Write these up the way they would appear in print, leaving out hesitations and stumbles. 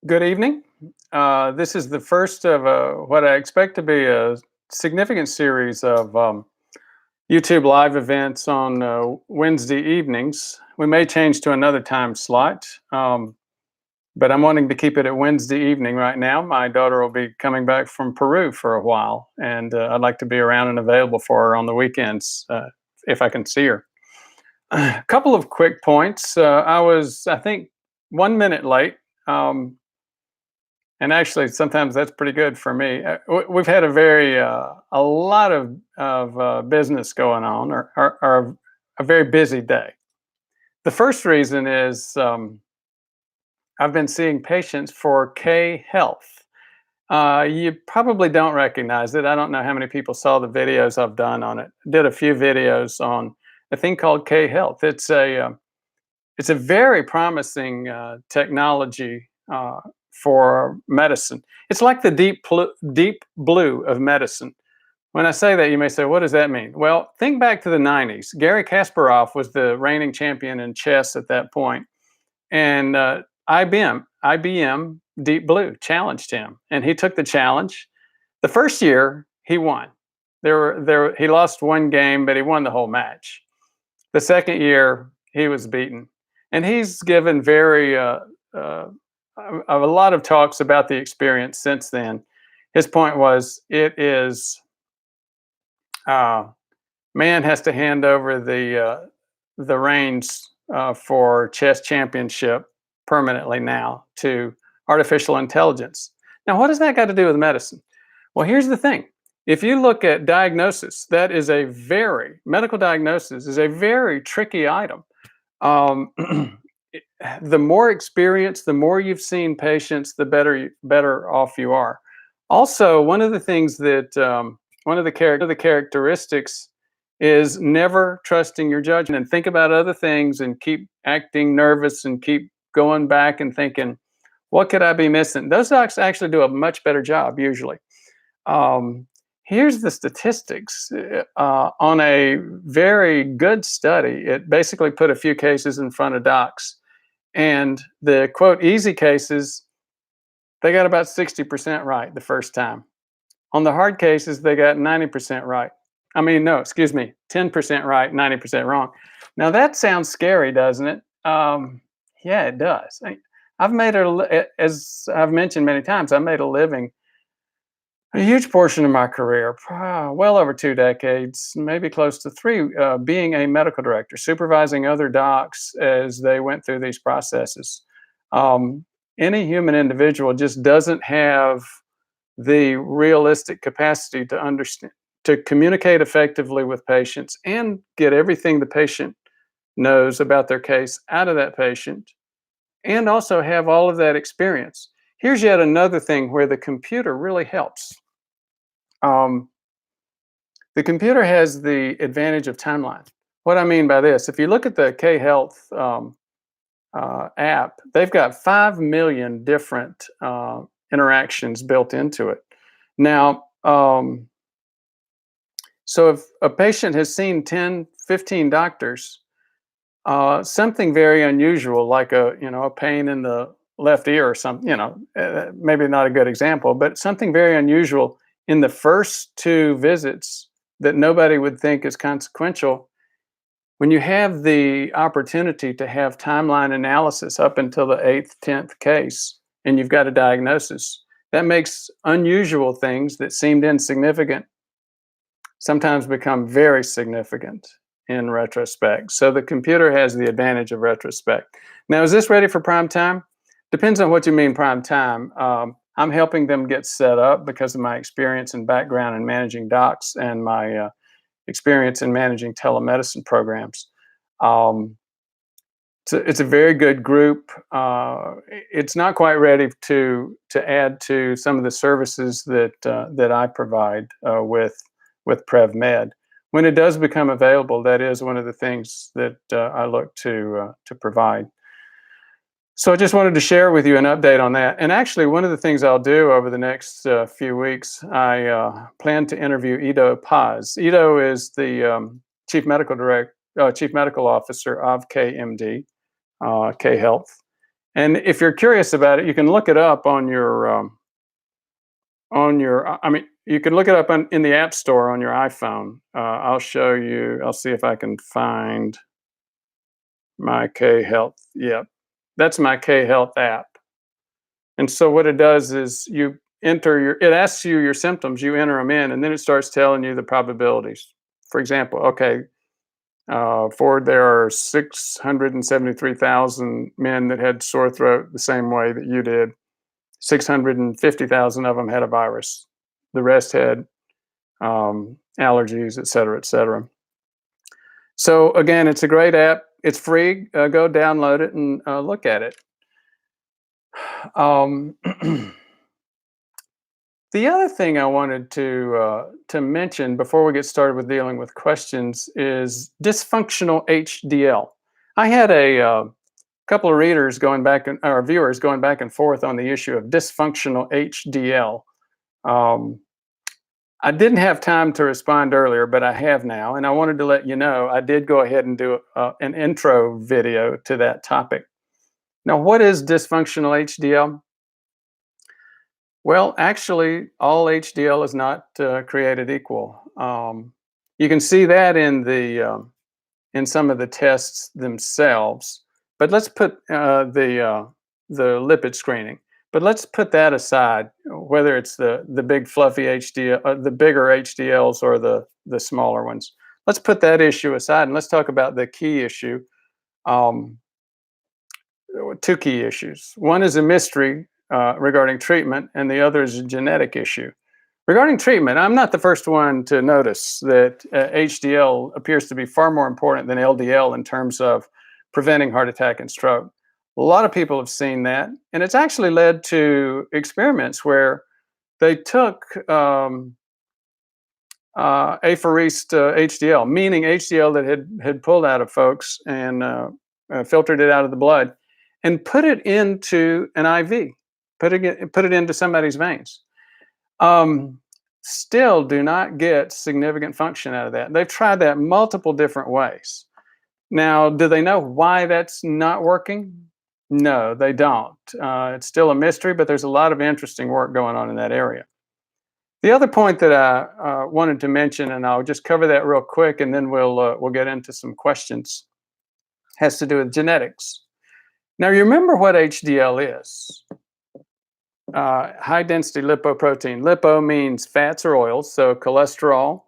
Good evening. This is the first of what I expect to be a significant series of YouTube live events on Wednesday evenings. We may change to another time slot, but I'm wanting to keep it at Wednesday evening right now. My daughter will be coming back from Peru for a while, and I'd like to be around and available for her on the weekends if I can see her. A couple of quick points. I think, 1 minute late. And actually, sometimes that's pretty good for me. We've had a lot of business going on, or a very busy day. The first reason is I've been seeing patients for K Health. You probably don't recognize it. I don't know how many people saw the videos I've done on it. Did a few videos on a thing called K Health. It's a very promising technology for medicine. It's like the deep blue of medicine. When I say that, you may say, "What does that mean?" Well, think back to the '90s. Gary Kasparov was the reigning champion in chess at that point, and IBM Deep Blue challenged him, and he took the challenge. The first year, he won. He lost one game, but he won the whole match. The second year, he was beaten, and he's given uh, a lot of talks about the experience since then. His point was, it is uh, man has to hand over the reins for chess championship permanently now to artificial intelligence. Now, what does that got to do with medicine? Well, here's the thing. If you look at diagnosis, medical diagnosis is a very tricky item. Um, the more experience, the more you've seen patients, the better off you are. Also, one of the things that one of the characteristics is never trusting your judgment, and think about other things and keep acting nervous and keep going back and thinking, what could I be missing? Those docs actually do a much better job usually. Um, Here's the statistics. On a very good study, it basically put a few cases in front of docs, and the quote easy cases, they got about 60% right the first time. On the hard cases, they got 90% right. I mean, no, excuse me, 10% right, 90% wrong. Now that sounds scary, doesn't it? Yeah, it does. I've made as I've mentioned many times, I made a living, a huge portion of my career, well over 2 decades, maybe close to three, being a medical director, supervising other docs as they went through these processes. Um, any human individual just doesn't have the realistic capacity to understand, to communicate effectively with patients and get everything the patient knows about their case out of that patient, and also have all of that experience. Here's yet another thing where the computer really helps. Um, the computer has the advantage of timeline. What I mean by this, if you look at the K Health app, they've got 5 million different interactions built into it. Now, so if a patient has seen 10, 15 doctors, something very unusual, like a pain in the left ear or something, maybe not a good example, but something very unusual in the first two visits that nobody would think is consequential. When you have the opportunity to have timeline analysis up until the 8th, 10th case, and you've got a diagnosis, that makes unusual things that seemed insignificant sometimes become very significant in retrospect. So the computer has the advantage of retrospect. Now, is this ready for prime time? Depends on what you mean prime time. I'm helping them get set up because of my experience and background in managing docs and my experience in managing telemedicine programs. Um, it's a very good group. It's not quite ready to add to some of the services that I provide with PrevMed. When it does become available, that is one of the things that I look to provide. So I just wanted to share with you an update on that. And actually, one of the things I'll do over the next few weeks, I plan to interview Ido Paz. Ido is the chief medical officer of KMD, K Health, And if you're curious about it, you can look it up on your I mean, you can look it up in the App Store on your iPhone. I'll show you. I'll see if I can find my K Health. Yep, that's my K Health app. And so what it does is you it asks you your symptoms, you enter them in, and then it starts telling you the probabilities. For example, okay, Ford, there are 673,000 men that had sore throat the same way that you did. 650,000 of them had a virus. The rest had allergies, et cetera, et cetera. So again, it's a great app. It's free. Go download it and look at it. The other thing I wanted to mention before we get started with dealing with questions is dysfunctional HDL. I had a couple of readers going back or viewers going back and forth on the issue of dysfunctional HDL. I didn't have time to respond earlier, but I have now, and I wanted to let you know I did go ahead and do an intro video to that topic. Now, what is dysfunctional HDL? Well, actually, all HDL is not created equal. You can see that in some of the tests themselves. But let's put the lipid screening. But let's put that aside. Whether it's the big fluffy HDL, the bigger HDLs, or the smaller ones. Let's put that issue aside and let's talk about the key issue. Two key issues. One is a mystery regarding treatment, and the other is a genetic issue. Regarding treatment, I'm not the first one to notice that HDL appears to be far more important than LDL in terms of preventing heart attack and stroke. A lot of people have seen that, and it's actually led to experiments where they took apheresed HDL, meaning HDL that had pulled out of folks and filtered it out of the blood, and put it into an IV, put it into somebody's veins. Still do not get significant function out of that. They've tried that multiple different ways. Now, do they know why that's not working? No, they don't. It's still a mystery, but there's a lot of interesting work going on in that area. The other point that I wanted to mention, and I'll just cover that real quick, and then we'll get into some questions, has to do with genetics. Now, you remember what HDL is. High density lipoprotein. Lipo means fats or oils, so cholesterol,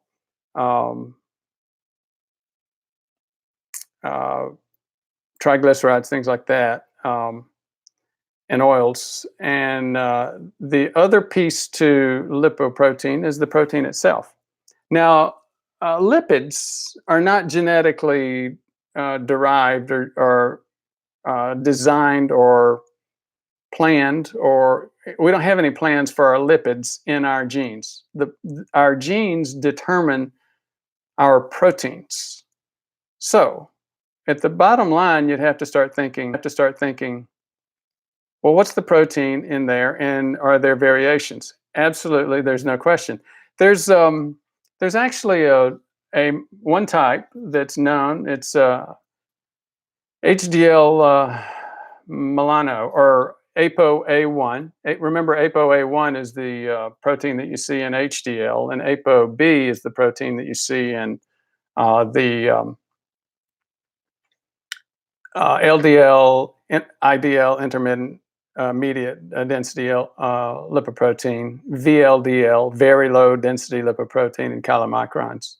triglycerides, things like that, and oils. And the other piece to lipoprotein is the protein itself. Now, lipids are not genetically derived or designed or planned, or we don't have any plans for our lipids in our genes. Our genes determine our proteins. So at the bottom line, you'd have to start thinking, well, what's the protein in there, and are there variations? Absolutely, there's no question. There's actually a one type that's known. It's HDL Milano, or ApoA1. Remember, ApoA1 is the protein that you see in HDL, and ApoB is the protein that you see in the LDL, IDL, intermittent mediate density lipoprotein, VLDL, very low density lipoprotein, and chylomicrons.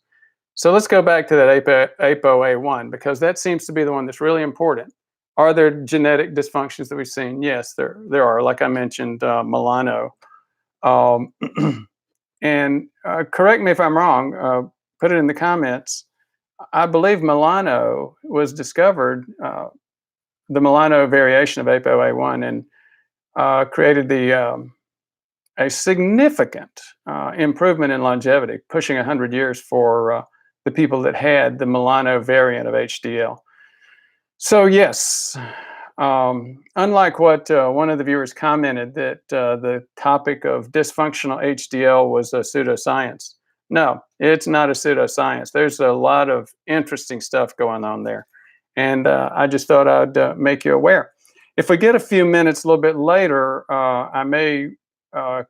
So let's go back to that ApoA1, because that seems to be the one that's really important. Are there genetic dysfunctions that we've seen? Yes, there are. Like I mentioned, Milano. And correct me if I'm wrong. Put it in the comments. I believe Milano was discovered, the Milano variation of ApoA1, and created a significant improvement in longevity, pushing 100 years for the people that had the Milano variant of HDL. So yes, unlike what one of the viewers commented, that the topic of dysfunctional HDL was a pseudoscience. No, it's not a pseudoscience. There's a lot of interesting stuff going on there. And I just thought I'd make you aware. If we get a few minutes a little bit later, I may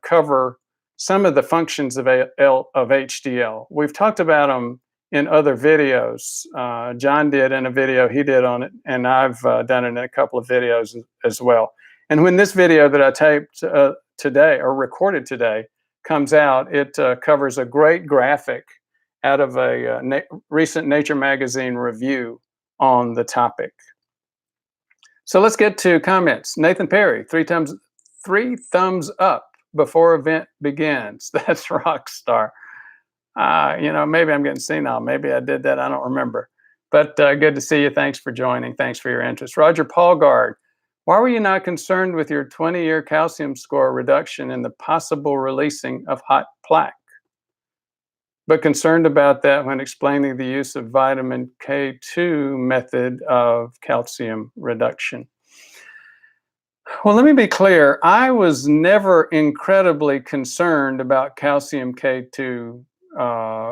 cover some of the functions of HDL. We've talked about them in other videos. John did in a video he did on it, and I've done it in a couple of videos as well. And when this video that I taped today or recorded today comes out, it covers a great graphic out of a recent Nature magazine review on the topic. So let's get to comments. Nathan Perry, three thumbs up before event begins. That's rock star. Maybe I'm getting senile. Maybe I did that. I don't remember. But good to see you. Thanks for joining. Thanks for your interest. Roger Paulgard, why were you not concerned with your 20-year calcium score reduction and the possible releasing of hot plaque, but concerned about that when explaining the use of vitamin K2 method of calcium reduction? Well, let me be clear. I was never incredibly concerned about calcium K2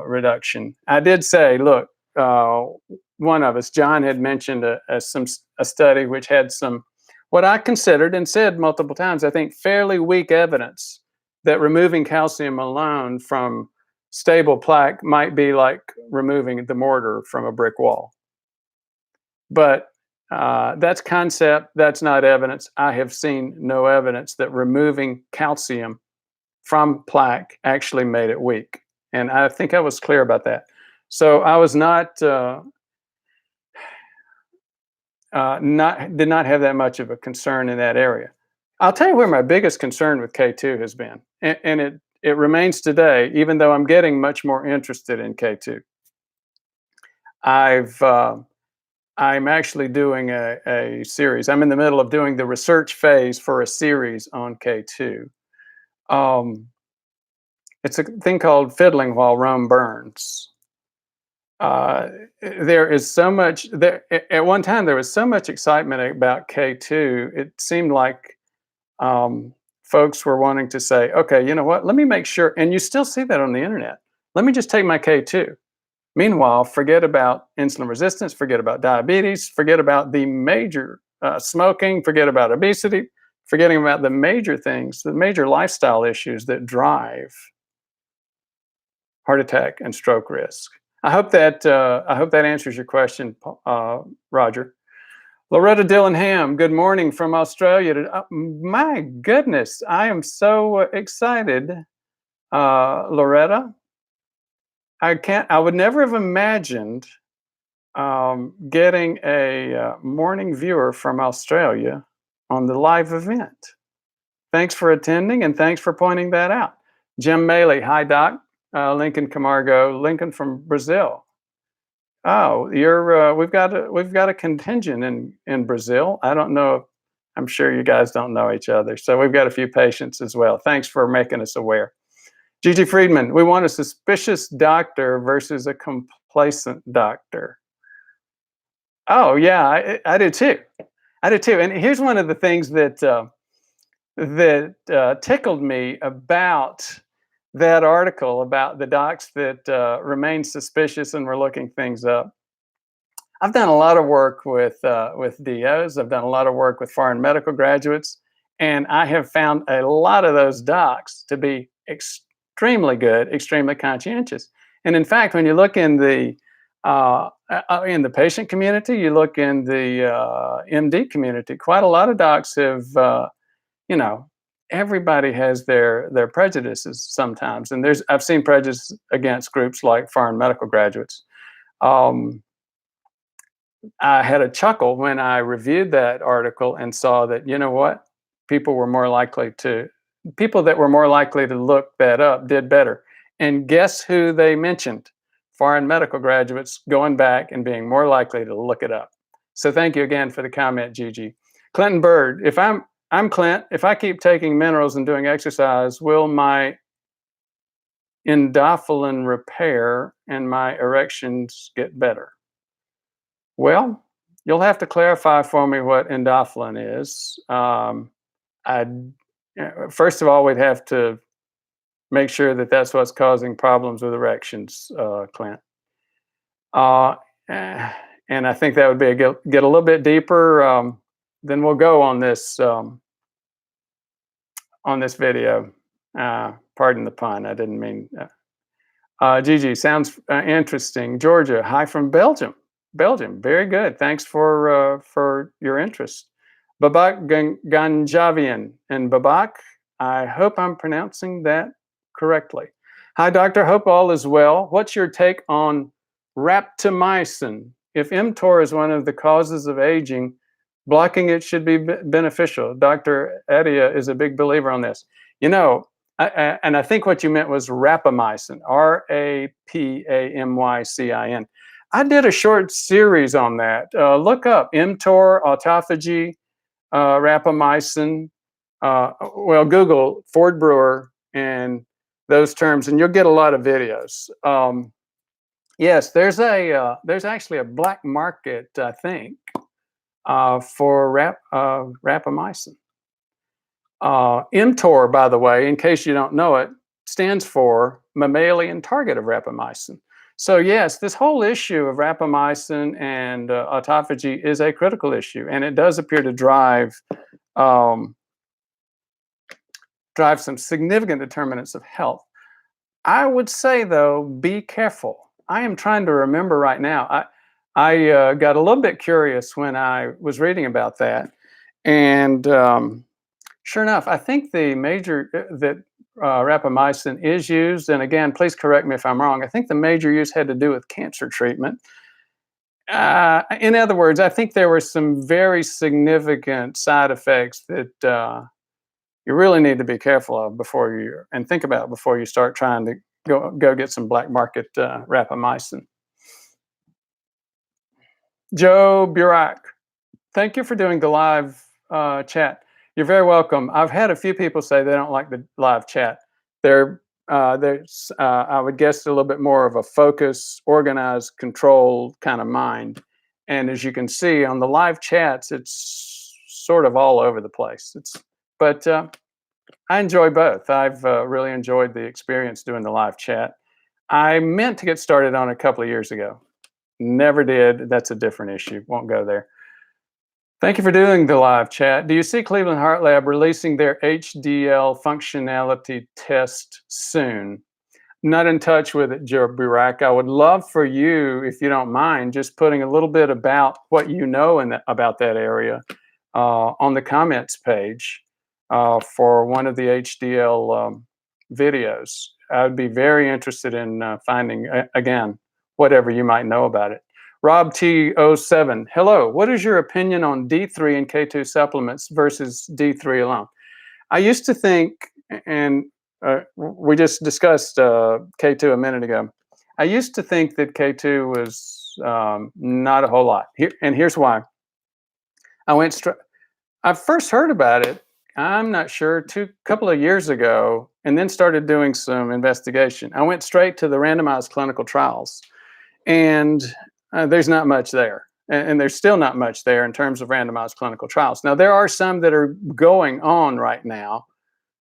reduction. I did say, look, one of us, John, had mentioned a study which had some, what I considered and said multiple times, I think fairly weak evidence that removing calcium alone from stable plaque might be like removing the mortar from a brick wall. But that's concept, that's not evidence. I have seen no evidence that removing calcium from plaque actually made it weak. And I think I was clear about that. So I was did not have that much of a concern in that area. I'll tell you where my biggest concern with K2 has been, and it remains today, even though I'm getting much more interested in K2. I'm actually doing a series. I'm in the middle of doing the research phase for a series on K2. It's a thing called Fiddling While Rome Burns. There is so much there. At one time, there was so much excitement about K2. It seemed like folks were wanting to say, okay, you know what? Let me make sure. And you still see that on the internet. Let me just take my K2. Meanwhile, forget about insulin resistance, forget about diabetes, forget about the major smoking, forget about obesity, forgetting about the major things, the major lifestyle issues that drive heart attack and stroke risk. I hope that answers your question, Roger. Loretta Dillingham, good morning from Australia. My goodness, I am so excited, Loretta. I would never have imagined getting a morning viewer from Australia on the live event. Thanks for attending and thanks for pointing that out. Jim Maley, hi Doc. Lincoln Camargo, Lincoln from Brazil. Oh, we've got a contingent in Brazil. I don't know. I'm sure you guys don't know each other, so we've got a few patients as well. Thanks for making us aware. Gigi Friedman, we want a suspicious doctor versus a complacent doctor. Oh yeah, I do too. I do too. And here's one of the things that tickled me about that article about the docs that remain suspicious and were looking things up. I've done a lot of work with DOs. I've done a lot of work with foreign medical graduates, and I have found a lot of those docs to be extremely good, extremely conscientious. And in fact, when you look in the patient community, you look in the MD community, quite a lot of docs have, everybody has their prejudices sometimes. And I've seen prejudice against groups like foreign medical graduates. I had a chuckle when I reviewed that article and saw that, you know what, people that were more likely to look that up did better. And guess who they mentioned? Foreign medical graduates going back and being more likely to look it up. So thank you again for the comment, Gigi. Clinton Bird, if I'm Clint, if I keep taking minerals and doing exercise, will my endophyllin repair and my erections get better? Well, you'll have to clarify for me what endophyllin is. First of all, we'd have to make sure that that's what's causing problems with erections, Clint. And I think that would be get a little bit deeper. then we'll go on this video. Pardon the pun. I didn't mean. Gigi, sounds interesting. Georgia, hi from Belgium. Belgium, very good. Thanks for your interest. Babak Ganjavian and Babak, I hope I'm pronouncing that correctly. Hi, doctor. Hope all is well. What's your take on rapamycin? If MTOR is one of the causes of aging, blocking it should be beneficial. Dr. Adia is a big believer on this. You know, and I think what you meant was rapamycin, Rapamycin. I did a short series on that. Look up MTOR, autophagy, rapamycin. Well, Google Ford Brewer and those terms, and you'll get a lot of videos. Yes, there's actually a black market, I think, for rapamycin. MTOR, by the way, in case you don't know it, stands for mammalian target of rapamycin. So yes, this whole issue of rapamycin and autophagy is a critical issue, and it does appear to drive some significant determinants of health. I would say, though, be careful. I am trying to remember right now. I got a little bit curious when I was reading about that, and sure enough, I think the major that rapamycin is used, and again, please correct me if I'm wrong, I think the major use had to do with cancer treatment. In other words, I think there were some very significant side effects that you really need to be careful of and think about before you start trying to go get some black market rapamycin. Joe Burak, thank you for doing the live chat. You're very welcome. I've had a few people say they don't like the live chat. There's, I would guess, a little bit more of a focused, organized, controlled kind of mind. And as you can see on the live chats, it's sort of all over the place. But I enjoy both. I've really enjoyed the experience doing the live chat. I meant to get started on it a couple of years ago. Never did. That's a different issue. Won't go there. Thank you for doing the live chat. Do you see Cleveland Heart Lab releasing their HDL functionality test soon? Not in touch with it, Joe Burak. I would love for you, if you don't mind, just putting a little bit about what you know about that area on the comments page for one of the HDL videos. I would be very interested in finding, again, whatever you might know about it. Rob T07, hello. What is your opinion on D3 and K2 supplements versus D3 alone? I used to think, and we just discussed K2 a minute ago. I used to think that K2 was not a whole lot. And here's why. I first heard about it, I'm not sure, couple of years ago, and then started doing some investigation. I went straight to the randomized clinical trials, and there's not much there. And there's still not much there in terms of randomized clinical trials. Now, there are some that are going on right now,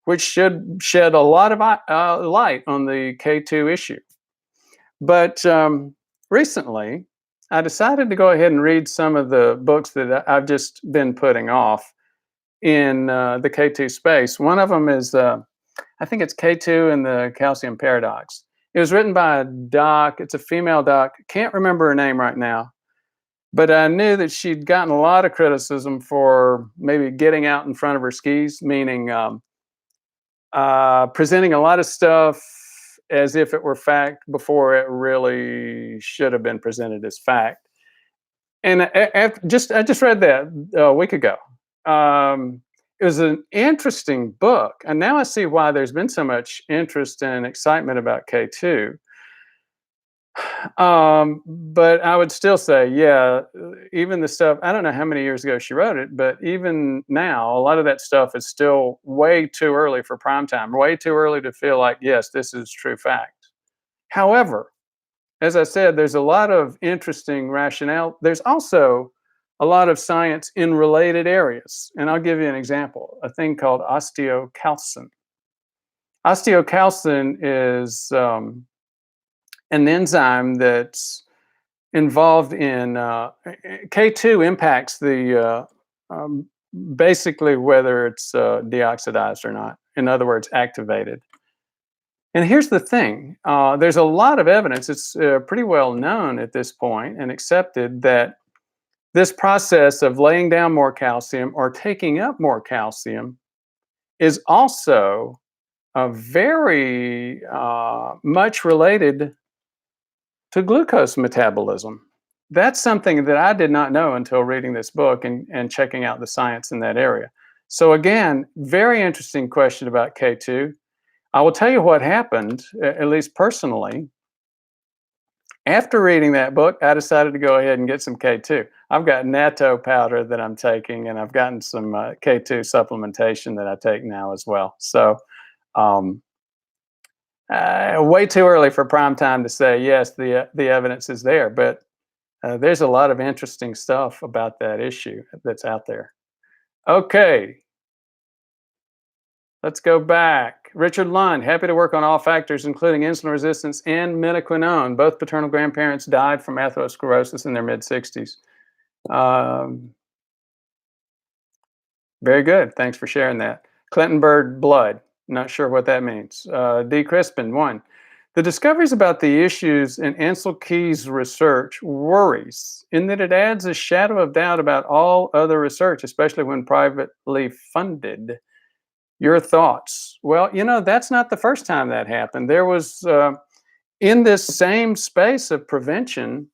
which should shed a lot of light on the K2 issue. But recently, I decided to go ahead and read some of the books that I've just been putting off in the K2 space. One of them is, I think it's K2 and the Calcium Paradox. It was written by a doc. It's a female doc. Can't remember her name right now. But I knew that she'd gotten a lot of criticism for maybe getting out in front of her skis, meaning presenting a lot of stuff as if it were fact before it really should have been presented as fact. And I just read that a week ago. It was an interesting book, and now I see why there's been so much interest and excitement about K2. But I would still say, yeah, even the stuff, I don't know how many years ago she wrote it, but even now, a lot of that stuff is still way too early for prime time, way too early to feel like, yes, this is true fact. However, as I said, there's a lot of interesting rationale. There's also a lot of science in related areas. And I'll give you an example, a thing called osteocalcin. Osteocalcin is an enzyme that's involved in K2 impacts the um, basically whether it's deoxidized or not. In other words, activated. And here's the thing, there's a lot of evidence, it's pretty well known at this point and accepted that this process of laying down more calcium or taking up more calcium is also very much related to glucose metabolism. That's something that I did not know until reading this book and checking out the science in that area. So again, very interesting question about K2. I will tell you what happened, at least personally. After reading that book, I decided to go ahead and get some K2. I've got natto powder that I'm taking, and I've gotten some K2 supplementation that I take now as well. So um, way too early for prime time to say, yes, the evidence is there, but there's a lot of interesting stuff about that issue that's out there. Okay, let's go back. Richard Lund, happy to work on all factors, including insulin resistance and minoquinone. Both paternal grandparents died from atherosclerosis in their mid-60s. Very good. Thanks for sharing that. Clinton Bird blood. Not sure what that means. D. Crispin, 1. The discoveries about the issues in Ansel Keys' research worries in that it adds a shadow of doubt about all other research, especially when privately funded. Your thoughts? Well, you know, that's not the first time that happened. There was, in this same space of prevention,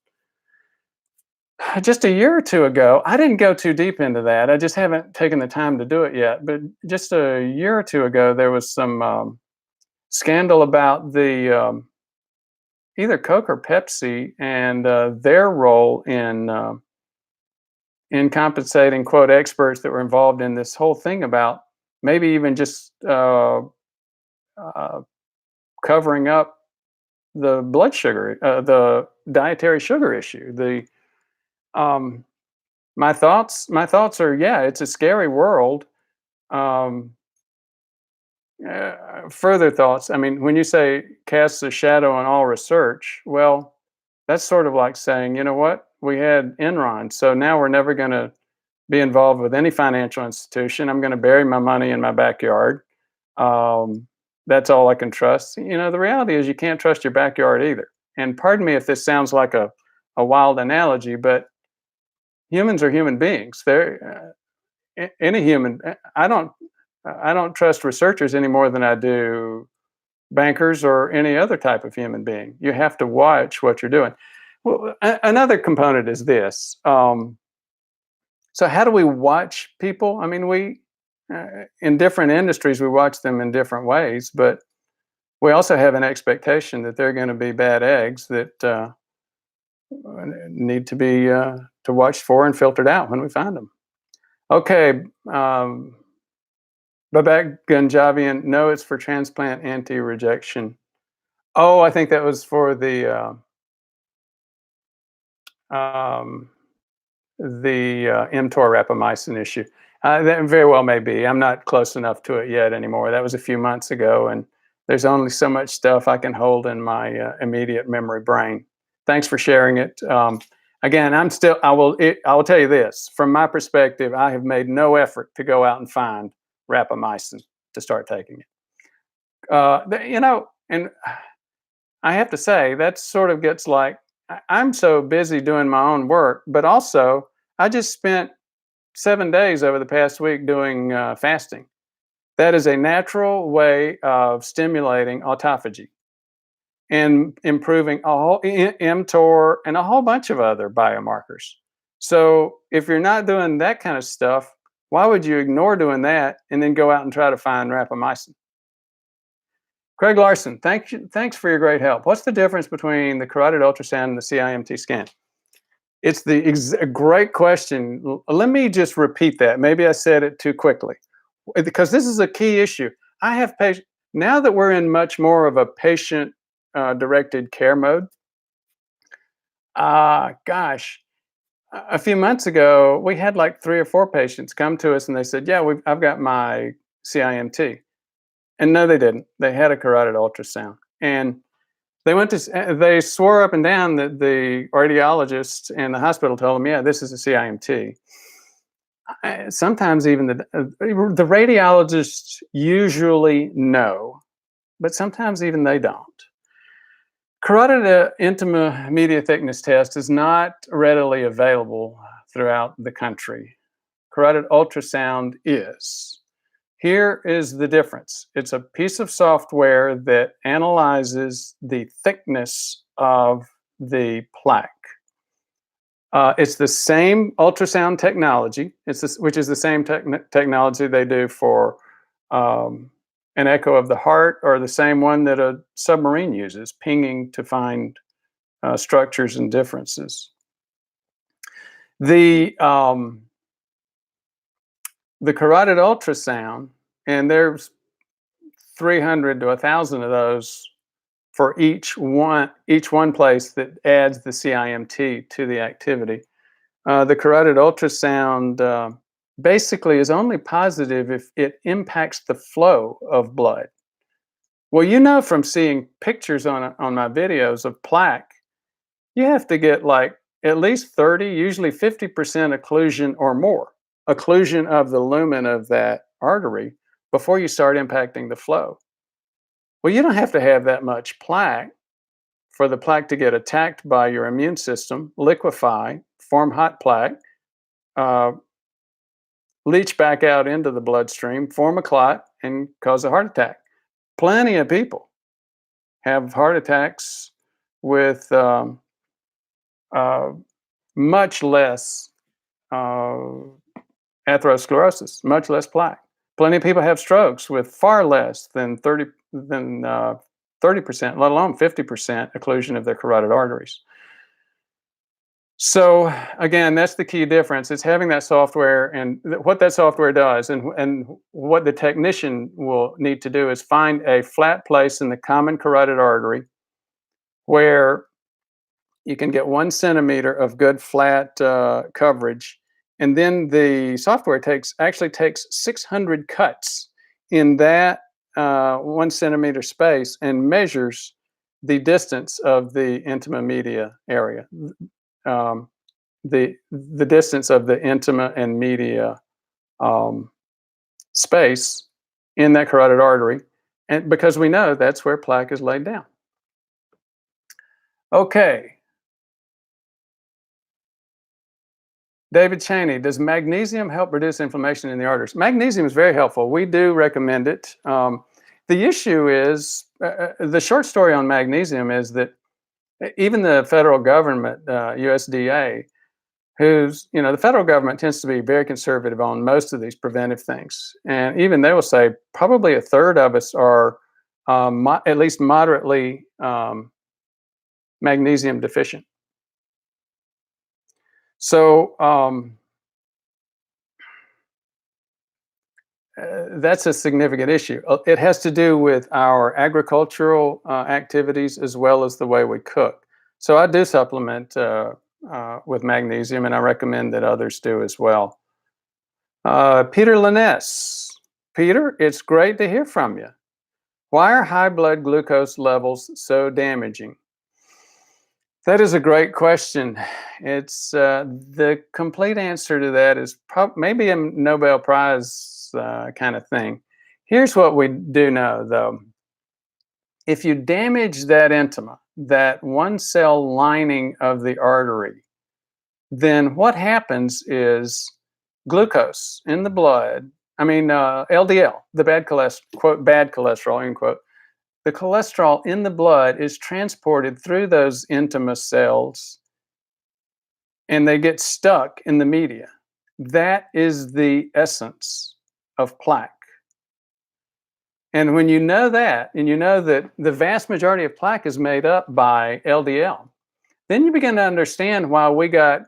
just a year or two ago, I didn't go too deep into that. I just haven't taken the time to do it yet. But just a year or two ago, there was some scandal about the either Coke or Pepsi and their role in compensating quote experts that were involved in this whole thing about maybe even just covering up the blood sugar, the dietary sugar issue. The my thoughts are, yeah, it's a scary world. Um, Further thoughts. I mean, when you say casts a shadow on all research, well, that's sort of like saying, you know what, we had Enron, so now we're never going to be involved with any financial institution. I'm going to bury my money in my backyard. Um, that's all I can trust. You know, the reality is you can't trust your backyard either. And pardon me if this sounds like a wild analogy, but humans are human beings. They're any human. I don't trust researchers any more than I do bankers or any other type of human being. You have to watch what you're doing. Well, another component is this. So how do we watch people? I mean, we in different industries we watch them in different ways, but we also have an expectation that they're going to be bad eggs that need to be to watch for and filtered out when we find them. Okay, Babak Gunjavian, no, it's for transplant anti-rejection. Oh, I think that was for MTOR rapamycin issue. That very well may be. I'm not close enough to it yet anymore. That was a few months ago, and there's only so much stuff I can hold in my immediate memory brain. Thanks for sharing it. Again, I will tell you this. From my perspective, I have made no effort to go out and find rapamycin to start taking it. You know, and I have to say, that sort of gets like, I'm so busy doing my own work, but also I just spent 7 days over the past week doing fasting. That is a natural way of stimulating autophagy and improving a whole MTOR and a whole bunch of other biomarkers. So if you're not doing that kind of stuff, why would you ignore doing that and then go out and try to find rapamycin? Craig Larson, thanks for your great help. What's the difference between the carotid ultrasound and the CIMT scan? It's a great question. Let me just repeat that. Maybe I said it too quickly, because this is a key issue. I have patients, now that we're in much more of a patient directed care mode. Gosh, a few months ago, we had like 3 or 4 patients come to us and they said, yeah, I've got my CIMT. And no, they didn't. They had a carotid ultrasound. And they swore up and down that the radiologist and the hospital told them, yeah, this is a CIMT. Sometimes even the radiologists usually know, but sometimes even they don't. Carotid intima media thickness test is not readily available throughout the country. Carotid ultrasound is. Here is the difference. It's a piece of software that analyzes the thickness of the plaque. It's the same ultrasound technology, which is the same technology they do for an echo of the heart, or the same one that a submarine uses, pinging to find structures and differences. The carotid ultrasound, and there's 300 to 1,000 of those for each one place that adds the CIMT to the activity. The carotid ultrasound basically is only positive if it impacts the flow of blood. Well, you know, from seeing pictures on my videos of plaque, you have to get like at least 30, usually 50% occlusion or more, occlusion of the lumen of that artery before you start impacting the flow. Well, you don't have to have that much plaque for the plaque to get attacked by your immune system, liquefy, form hot plaque, leach back out into the bloodstream, form a clot, and cause a heart attack. Plenty of people have heart attacks with much less atherosclerosis, much less plaque. Plenty of people have strokes with far less than 30%, let alone 50% occlusion of their carotid arteries. So again, that's the key difference. It's having that software, and what that software does, and what the technician will need to do is find a flat place in the common carotid artery where you can get 1 centimeter of good flat coverage, and then the software actually takes 600 cuts in that 1 centimeter space and measures the distance of the intima media area. The distance of the intima and media space in that carotid artery, and because we know that's where plaque is laid down. Okay. David Cheney, does magnesium help reduce inflammation in the arteries? Magnesium is very helpful. We do recommend it. The issue is, the short story on magnesium is that even the federal government, USDA, the federal government tends to be very conservative on most of these preventive things. And even they will say probably a third of us are at least moderately magnesium deficient. So that's a significant issue. It has to do with our agricultural activities as well as the way we cook. So I do supplement with magnesium, and I recommend that others do as well. Peter Liness. Peter, it's great to hear from you. Why are high blood glucose levels so damaging? That is a great question. It's the complete answer to that is maybe a Nobel Prize kind of thing. Here's what we do know, though. If you damage that intima, that one cell lining of the artery, then what happens is glucose in the blood, LDL, the bad cholesterol, quote, bad cholesterol, end quote, the cholesterol in the blood is transported through those intima cells, and they get stuck in the media. That is the essence of plaque. And when you know that, and you know that the vast majority of plaque is made up by LDL, then you begin to understand why we got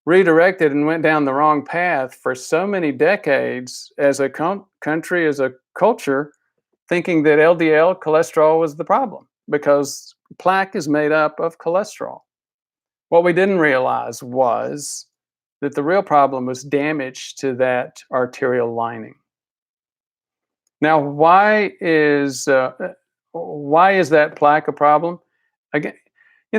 redirected and went down the wrong path for so many decades as a country, as a culture, thinking that LDL cholesterol was the problem, because plaque is made up of cholesterol. What we didn't realize was that the real problem was damage to that arterial lining. Now, why is that plaque a problem? Again,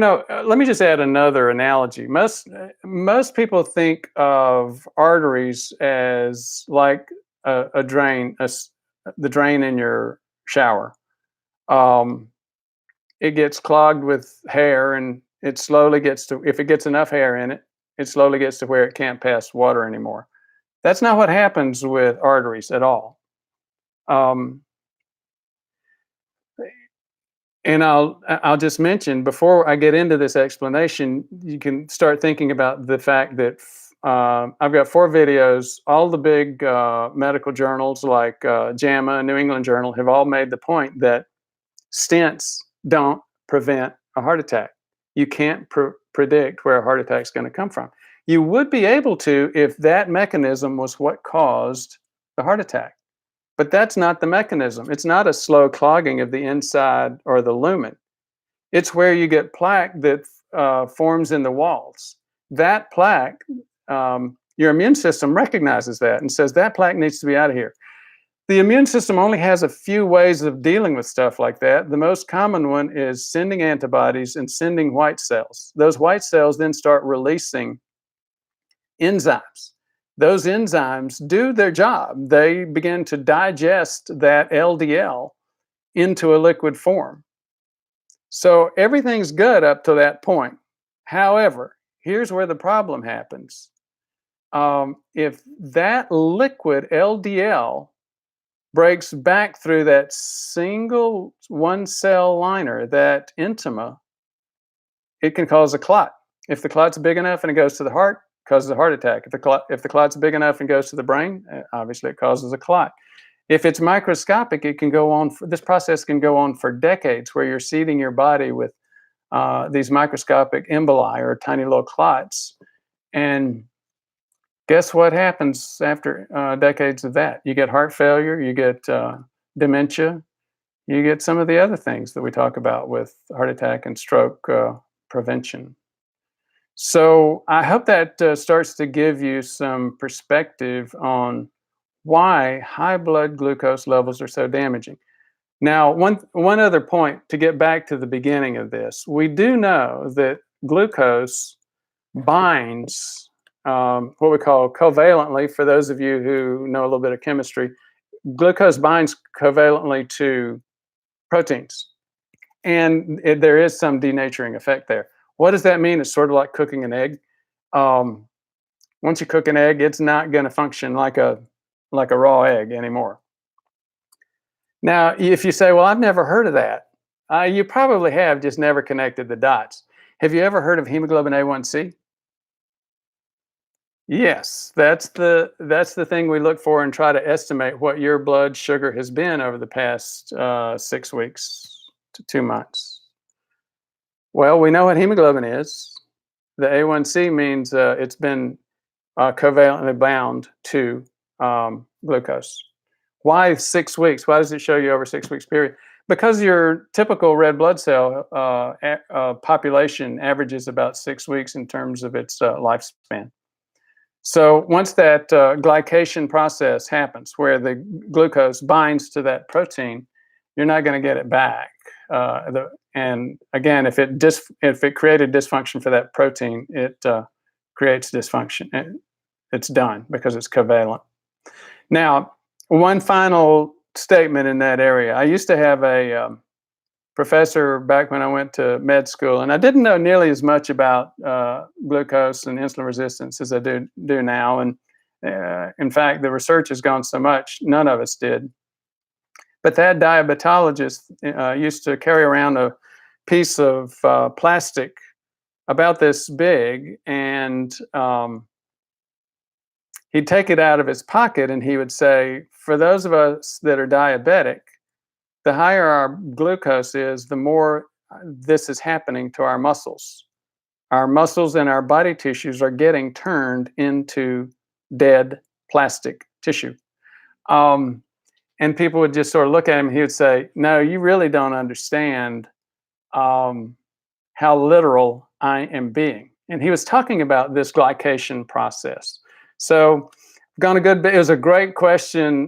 Let me just add another analogy. Most people think of arteries as like a drain, the drain in your shower. Um, it gets clogged with hair, and it slowly gets to, if it gets enough hair in it, it slowly gets to where it can't pass water anymore. That's not what happens with arteries at all. Um, And I'll just mention, before I get into this explanation, you can start thinking about the fact that I've got 4 videos. All the big medical journals like JAMA, New England Journal, have all made the point that stents don't prevent a heart attack. You can't predict where a heart attack is going to come from. You would be able to if that mechanism was what caused the heart attack. But that's not the mechanism. It's not a slow clogging of the inside or the lumen. It's where you get plaque that forms in the walls. That plaque, your immune system recognizes that and says that plaque needs to be out of here. The immune system only has a few ways of dealing with stuff like that. The most common one is sending antibodies and sending white cells. Those white cells then start releasing enzymes. Those enzymes do their job. They begin to digest that LDL into a liquid form. So everything's good up to that point. However, here's where the problem happens. If that liquid LDL breaks back through that single one cell liner, that intima, it can cause a clot. If the clot's big enough and it goes to the heart, causes a heart attack. If the clot's big enough and goes to the brain, obviously it causes a clot. If it's microscopic, it can go on. This process can go on for decades, where you're seeding your body with these microscopic emboli or tiny little clots. And guess what happens after decades of that? You get heart failure, you get dementia, you get some of the other things that we talk about with heart attack and stroke prevention. So I hope that starts to give you some perspective on why high blood glucose levels are so damaging. Now, one other point to get back to the beginning of this, we do know that glucose binds what we call covalently. For those of you who know a little bit of chemistry, glucose binds covalently to proteins, and there is some denaturing effect there. What does that mean? It's sort of like cooking an egg. Once you cook an egg, it's not going to function like a raw egg anymore. Now, if you say, "Well, I've never heard of that," you probably have, just never connected the dots. Have you ever heard of hemoglobin A1C? Yes, that's the thing we look for and try to estimate what your blood sugar has been over the past 6 weeks to 2 months. Well, we know what hemoglobin is. The A1C means it's been covalently bound to glucose. Why 6 weeks? Why does it show you over 6 weeks period? Because your typical red blood cell population averages about 6 weeks in terms of its lifespan. So once that glycation process happens, where the glucose binds to that protein, you're not going to get it back. And again, if it created dysfunction for that protein, it creates dysfunction. It's done because it's covalent. Now, one final statement in that area. I used to have a professor back when I went to med school, and I didn't know nearly as much about glucose and insulin resistance as I do now. And in fact, the research has gone so much, none of us did. But that diabetologist used to carry around a piece of plastic about this big, and he'd take it out of his pocket and he would say, for those of us that are diabetic, the higher our glucose is, the more this is happening to our muscles. Our muscles and our body tissues are getting turned into dead plastic tissue. And people would just sort of look at him and he would say, no, you really don't understand how literal I am being. And he was talking about this glycation process. So I've gone a good bit. It was a great question,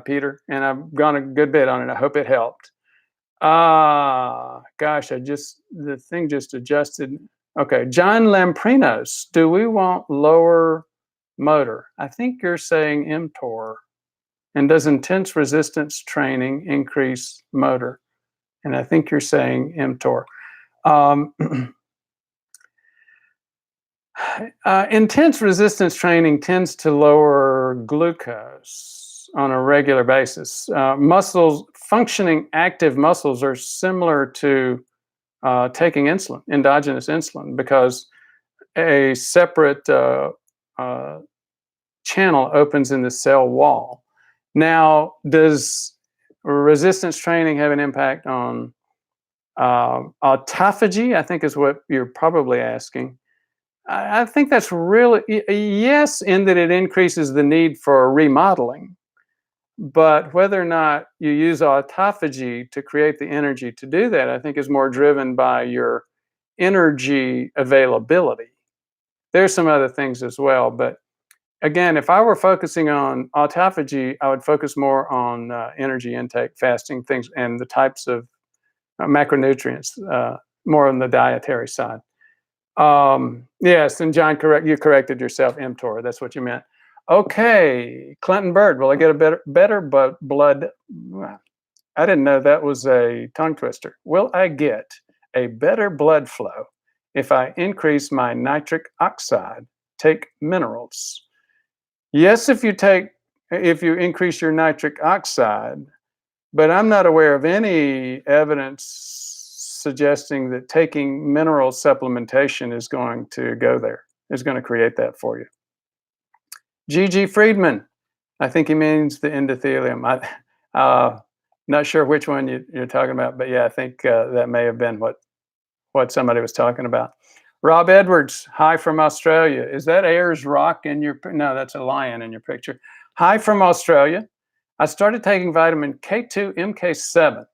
Peter, and I've gone a good bit on it. I hope it helped. Gosh, the thing just adjusted. Okay, John Lamprinos, do we want lower motor? I think you're saying MTOR. And does intense resistance training increase motor? And I think you're saying mTOR. Um, intense resistance training tends to lower glucose on a regular basis. Muscles, functioning active muscles are similar to taking insulin, endogenous insulin, because a separate channel opens in the cell wall. Now, does resistance training have an impact on autophagy? I think is what you're probably asking. I think that's really, yes, in that it increases the need for remodeling. But whether or not you use autophagy to create the energy to do that, I think is more driven by your energy availability. There's some other things as well, but again, if I were focusing on autophagy, I would focus more on energy intake, fasting things, and the types of macronutrients, more on the dietary side. Yes, and John, you corrected yourself, mTOR. That's what you meant. Okay, Clinton Bird. Will I get a better blood? I didn't know that was a tongue twister. Will I get a better blood flow if I increase my nitric oxide, take minerals? Yes, if you increase your nitric oxide, but I'm not aware of any evidence suggesting that taking mineral supplementation is going to go there, is going to create that for you. G.G. Friedman, I think he means the endothelium. Not sure which one you're talking about, but yeah, I think that may have been what somebody was talking about. Rob Edwards, hi from Australia. Is that Ayers Rock in your? No, that's a lion in your picture. Hi from Australia. I started taking vitamin K2 MK7.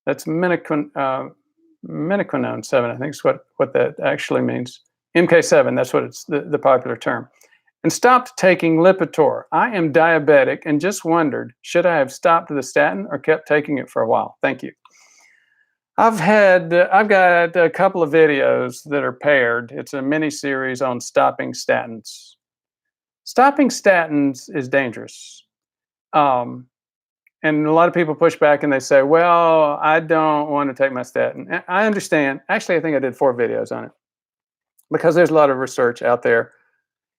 That's minoquinone 7, I think is what that actually means. MK7, that's what it's the popular term. And stopped taking Lipitor. I am diabetic and just wondered, should I have stopped the statin or kept taking it for a while? Thank you. I've got a couple of videos that are paired. It's a mini series on stopping statins. Stopping statins is dangerous. And a lot of people push back and they say, well, I don't want to take my statin. I understand. Actually, I think I did 4 videos on it because there's a lot of research out there.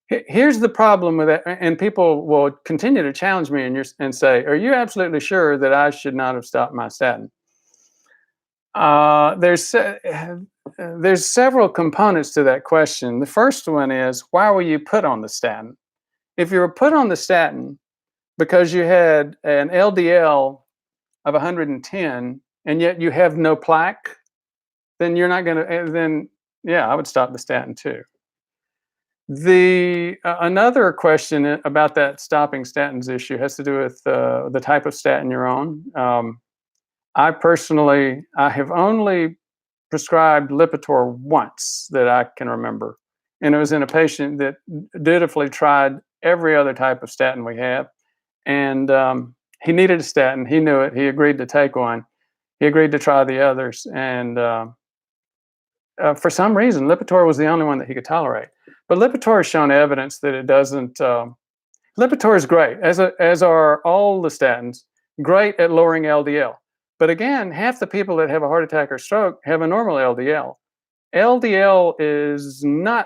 Here's the problem with it. And people will continue to challenge me and say, are you absolutely sure that I should not have stopped my statin? There's several components to that question. The first one is, why were you put on the statin? If you were put on the statin because you had an LDL of 110 and yet you have no plaque, then you're not going to, then yeah, I would stop the statin too. Another question about that stopping statins issue has to do with the type of statin you're on. I have only prescribed Lipitor once that I can remember. And it was in a patient that dutifully tried every other type of statin we have. And he needed a statin. He knew it. He agreed to take one. He agreed to try the others. And for some reason, Lipitor was the only one that he could tolerate. But Lipitor has shown evidence that it doesn't. Lipitor is great, as are all the statins, great at lowering LDL. But again, half the people that have a heart attack or stroke have a normal LDL. LDL is not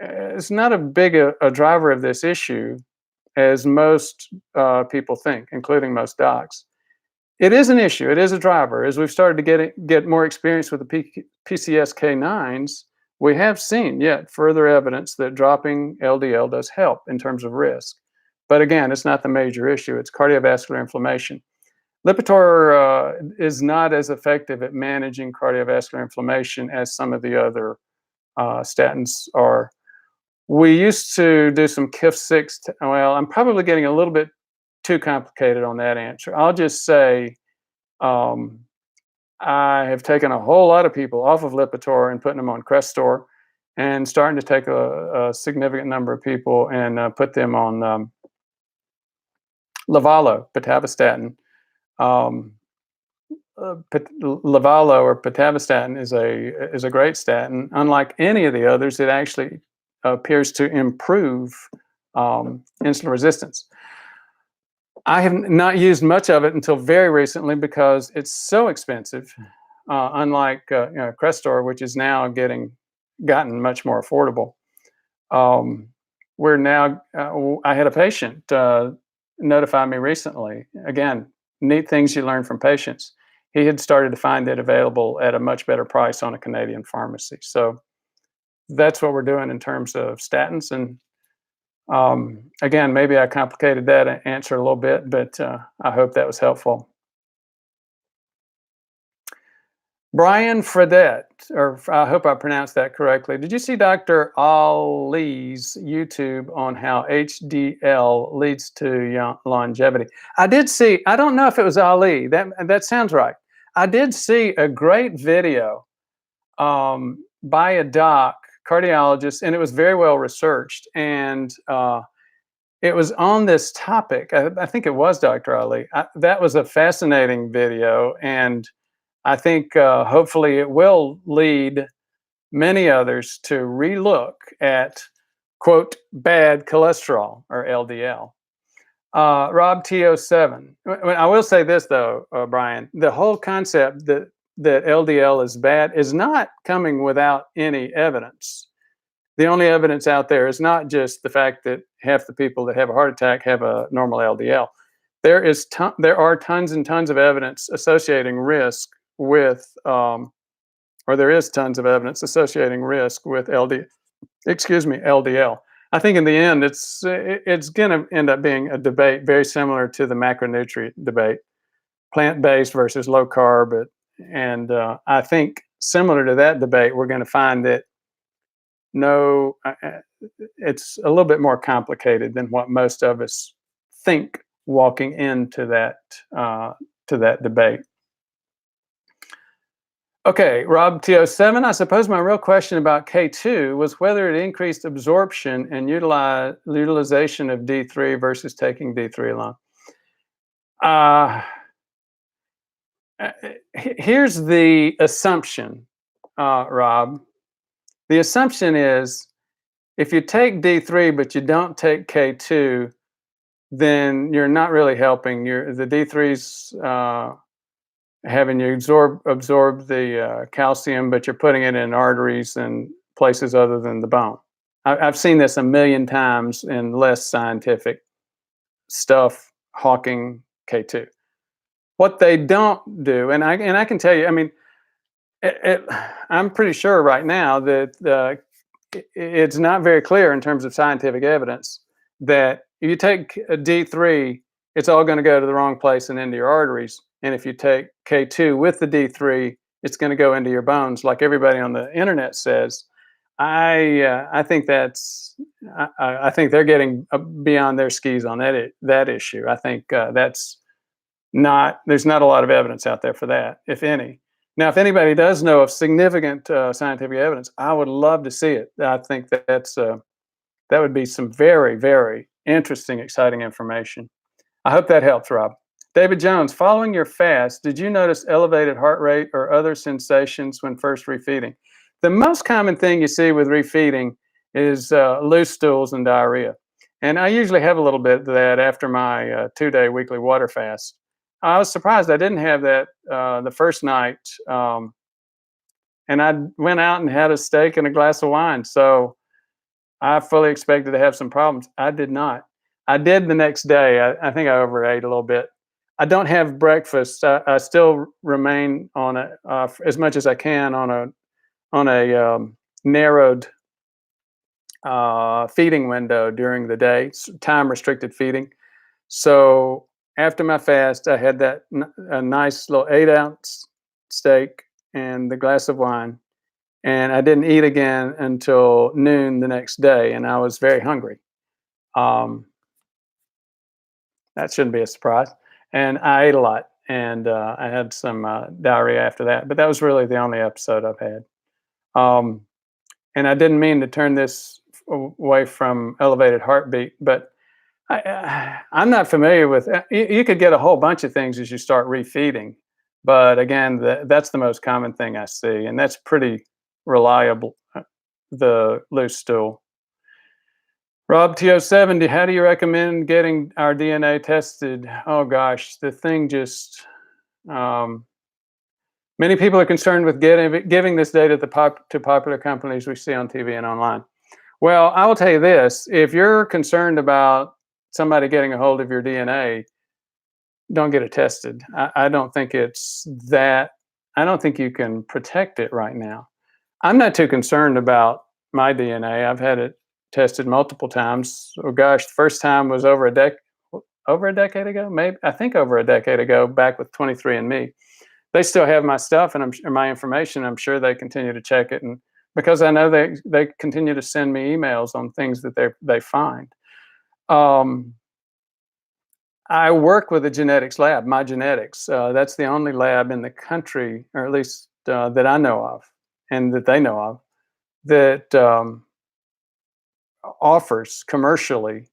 it's not as big a driver of this issue as most people think, including most docs. It is an issue. It is a driver. As we've started to get more experience with the PCSK9s, we have seen yet further evidence that dropping LDL does help in terms of risk. But again, it's not the major issue. It's cardiovascular inflammation. Lipitor is not as effective at managing cardiovascular inflammation as some of the other statins are. We used to do some KIF6. Well, I'm probably getting a little bit too complicated on that answer. I'll just say I have taken a whole lot of people off of Lipitor and putting them on Crestor, and starting to take a significant number of people and put them on Livalo, pitavastatin. Livalo or pitavastatin is a great statin. Unlike any of the others, it actually appears to improve insulin resistance. I have not used much of it until very recently because it's so expensive. Unlike Crestor, which is now gotten much more affordable. We're now. I had a patient notify me recently. Again, neat things you learn from patients. He had started to find it available at a much better price on a Canadian pharmacy. So that's what we're doing in terms of statins. And again, maybe I complicated that answer a little bit, but I hope that was helpful. Brian Fredette, or I hope I pronounced that correctly. Did you see Dr. Ali's YouTube on how HDL leads to longevity? I did see, I don't know if it was Ali, that sounds right. I did see a great video by a cardiologist, and it was very well researched, and it was on this topic. I think it was Dr. Ali. That was a fascinating video, and I think hopefully it will lead many others to relook at, quote, bad cholesterol, or LDL. Rob T07. I will say this, though, Brian, the whole concept that LDL is bad is not coming without any evidence. The only evidence out there is not just the fact that half the people that have a heart attack have a normal LDL. There are tons and tons of evidence associating risk with, or there is tons of evidence associating risk with LDL. I think in the end, it's going to end up being a debate very similar to the macronutrient debate, plant-based versus low carb. And I think similar to that debate, we're going to find that it's a little bit more complicated than what most of us think walking into that debate. Okay, Rob T07, I suppose my real question about K2 was whether it increased absorption and utilization of D3 versus taking D3 alone. Here's the assumption, Rob. The assumption is if you take D3 but you don't take K2, then you're not really helping. The D3's having you absorb the calcium, but you're putting it in arteries and places other than the bone. I've seen this a million times in less scientific stuff hawking K2. What they don't do, and I can tell you, I mean, I'm pretty sure right now that it's not very clear in terms of scientific evidence that if you take a D3, it's all going to go to the wrong place and into your arteries. And if you take K2 with the D3, it's going to go into your bones, like everybody on the internet says. I think I think they're getting beyond their skis on that issue. I think there's not a lot of evidence out there for that, if any. Now, if anybody does know of significant scientific evidence, I would love to see it. I think that would be some very, very interesting, exciting information. I hope that helps, Rob. David Jones, following your fast, did you notice elevated heart rate or other sensations when first refeeding? The most common thing you see with refeeding is loose stools and diarrhea. And I usually have a little bit of that after my 2-day weekly water fast. I was surprised I didn't have that the first night. And I went out and had a steak and a glass of wine. So I fully expected to have some problems. I did not. I did the next day. I think I overate a little bit. I don't have breakfast. I still remain on as much as I can on a narrowed feeding window during the day, time restricted feeding. So after my fast, I had a nice little 8-ounce steak and the glass of wine, and I didn't eat again until noon the next day, and I was very hungry. That shouldn't be a surprise. And I ate a lot, and I had some diarrhea after that. But that was really the only episode I've had. And I didn't mean to turn this away from elevated heartbeat, but I'm not familiar with. You could get a whole bunch of things as you start refeeding. But again, that's the most common thing I see, and that's pretty reliable, the loose stool. Rob TO70, how do you recommend getting our DNA tested? Oh gosh, the thing just, um, many people are concerned with giving this data to popular companies we see on TV and online. Well, I will tell you this, if you're concerned about somebody getting a hold of your DNA, don't get it tested. I don't think it's that, I don't think you can protect it right now. I'm not too concerned about my DNA. I've had it tested multiple times. Oh gosh, the first time was over a decade ago, maybe, I think over a decade ago, back with 23andMe. They still have my stuff and my information. I'm sure they continue to check it, and because I know they continue to send me emails on things that they find. Um, I work with a genetics lab, My Genetics. That's the only lab in the country, or at least that I know of, and that they know of, that offers commercially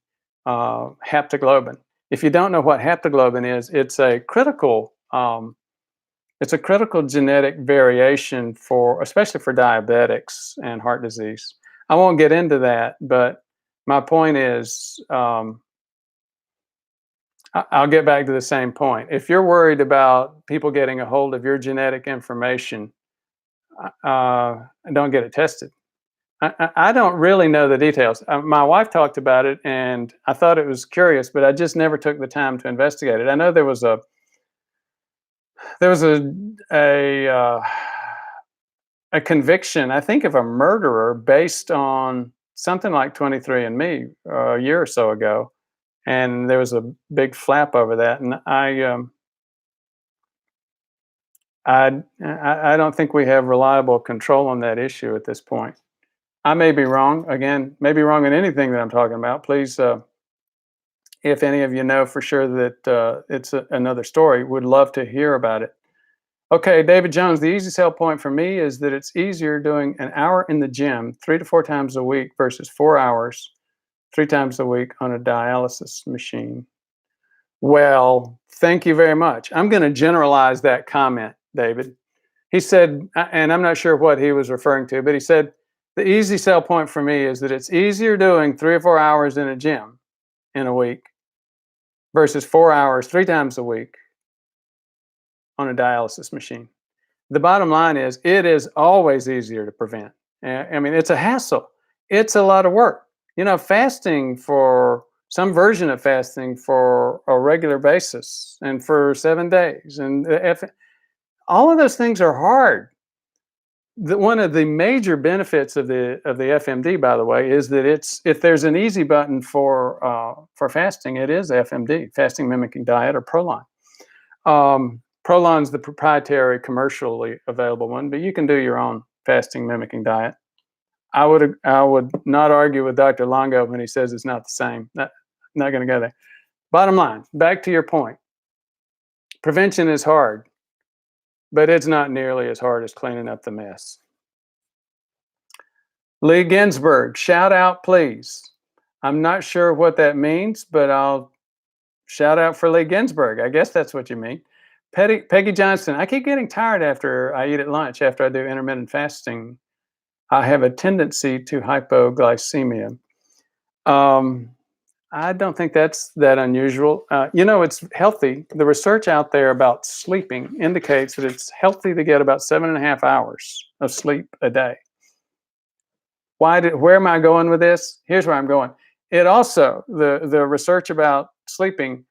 haptoglobin. If you don't know what haptoglobin is, it's a critical genetic variation for, especially for diabetics and heart disease. I won't get into that, but my point is, I'll get back to the same point. If you're worried about people getting a hold of your genetic information, don't get it tested. I don't really know the details. My wife talked about it, and I thought it was curious, but I just never took the time to investigate it. I know there was a conviction, I think, of a murderer based on something like 23andMe a year or so ago, and there was a big flap over that. And I don't think we have reliable control on that issue at this point. I may be wrong. Again, may be wrong in anything that I'm talking about. Please, if any of you know for sure that it's another story, would love to hear about it. Okay, David Jones, the easy sell point for me is that it's easier doing an hour in the gym 3 to 4 times a week versus 4 hours 3 times a week on a dialysis machine. Well, thank you very much. I'm going to generalize that comment, David. He said, and I'm not sure what he was referring to, but he said, the easy sell point for me is that it's easier doing 3 or 4 hours in a gym in a week versus 4 hours 3 times a week on a dialysis machine. The bottom line is, it is always easier to prevent. I mean, it's a hassle. It's a lot of work. You know, fasting, for some version of fasting for a regular basis and for 7 days, and all of those things are hard. One of the major benefits of the FMD, by the way, is that if there's an easy button for fasting, it is FMD, fasting mimicking diet, or Proline. Proline's the proprietary commercially available one, but you can do your own fasting mimicking diet. I would not argue with Dr. Longo when he says it's not the same. Not going to go there. Bottom line, back to your point. Prevention is hard, but it's not nearly as hard as cleaning up the mess. Lee Ginsburg, shout out, please. I'm not sure what that means, but I'll shout out for Lee Ginsburg. I guess that's what you mean. Peggy Johnson, I keep getting tired after I eat at lunch, after I do intermittent fasting. I have a tendency to hypoglycemia. I don't think that's that unusual. You know, it's healthy. The research out there about sleeping indicates that it's healthy to get about 7.5 hours of sleep a day. Where am I going with this? Here's where I'm going. It also, the research about sleeping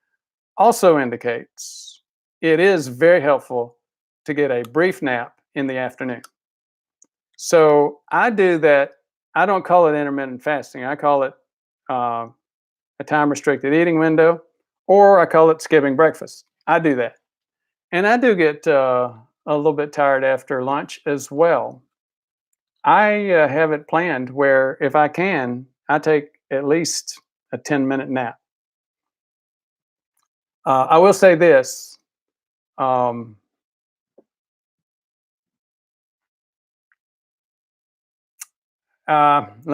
also indicates it is very helpful to get a brief nap in the afternoon. So I do that. I don't call it intermittent fasting. I call it a time restricted eating window, or I call it skipping breakfast. I do that. And I do get a little bit tired after lunch as well. I have it planned where, if I can, I take at least a 10-minute nap. I will say this. Let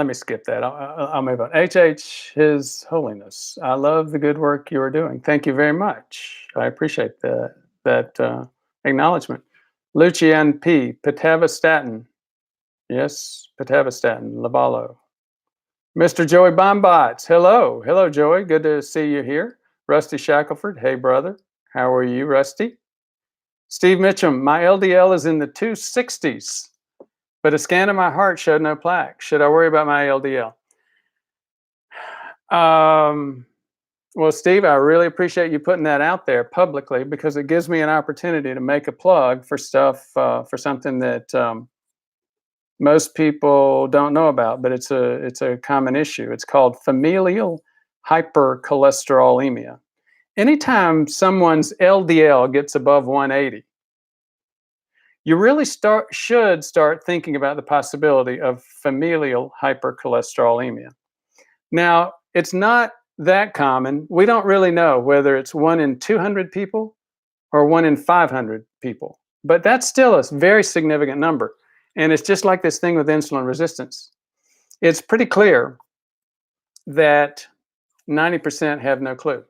me skip that. I'll move on. HH, His Holiness, I love the good work you are doing. Thank you very much. I appreciate that Acknowledgement. Lucian P. Pitavastatin. Yes, Pitavastatin. Lavalo. Mr. Joey Bombots. Hello. Hello, Joey. Good to see you here. Rusty Shackelford. Hey, brother. How are you, Rusty? Steve Mitchum. My LDL is in the 260s, but a scan of my heart showed no plaque. Should I worry about my LDL? Well, Steve, I really appreciate you putting that out there publicly, because it gives me an opportunity to make a plug for stuff, for something that most people don't know about, but it's a common issue. It's called familial hypercholesterolemia. Anytime someone's LDL gets above 180, you really should start thinking about the possibility of familial hypercholesterolemia. Now, it's not that common. We don't really know whether it's 1 in 200 people or 1 in 500 people, but that's still a very significant number. And it's just like this thing with insulin resistance. It's pretty clear that 90% have no clue.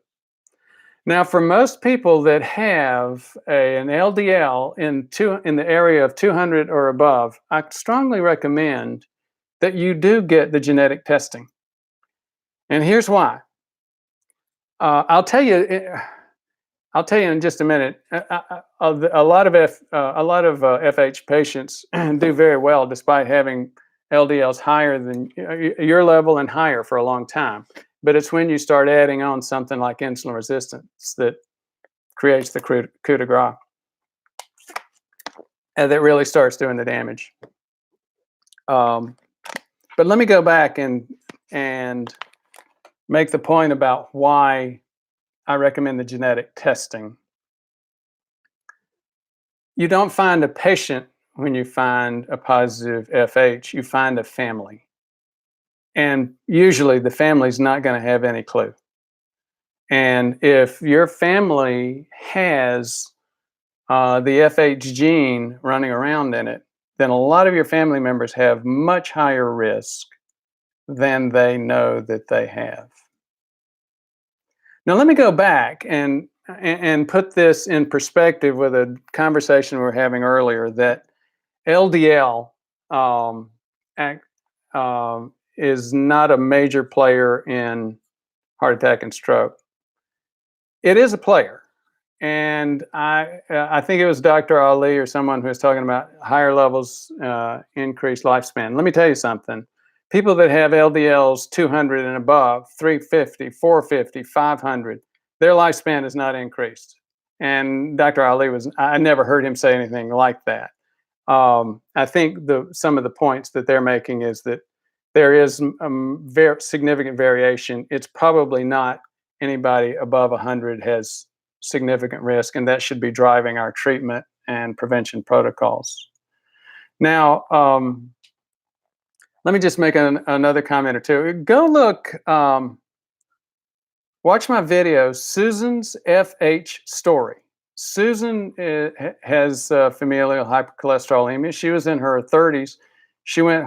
Now, for most people that have an LDL in the area of 200 or above, I strongly recommend that you do get the genetic testing. And here's why. I'll tell you in just a minute. A lot of FH patients do very well despite having LDLs higher than your level and higher for a long time. But it's when you start adding on something like insulin resistance that creates the coup de grace, and that really starts doing the damage. But let me go back and make the point about why I recommend the genetic testing. You don't find a patient when you find a positive FH, you find a family. And usually the family's not going to have any clue. And if your family has the FH gene running around in it, then a lot of your family members have much higher risk than they know that they have. Now, let me go back and put this in perspective with a conversation we were having earlier, that LDL is not a major player in heart attack and stroke. It is a player. And I think it was Dr. Ali or someone who was talking about higher levels, increased lifespan. Let me tell you something. People that have LDLs 200 and above, 350, 450, 500, their lifespan is not increased. And Dr. Ali I never heard him say anything like that. I think some of the points that they're making is that there is very significant variation. It's probably not anybody above 100 has significant risk, and that should be driving our treatment and prevention protocols. Now, let me just make another comment or two. Go look, watch my video, Susan's FH story. Susan has familial hypercholesterolemia. She was in her 30s. She went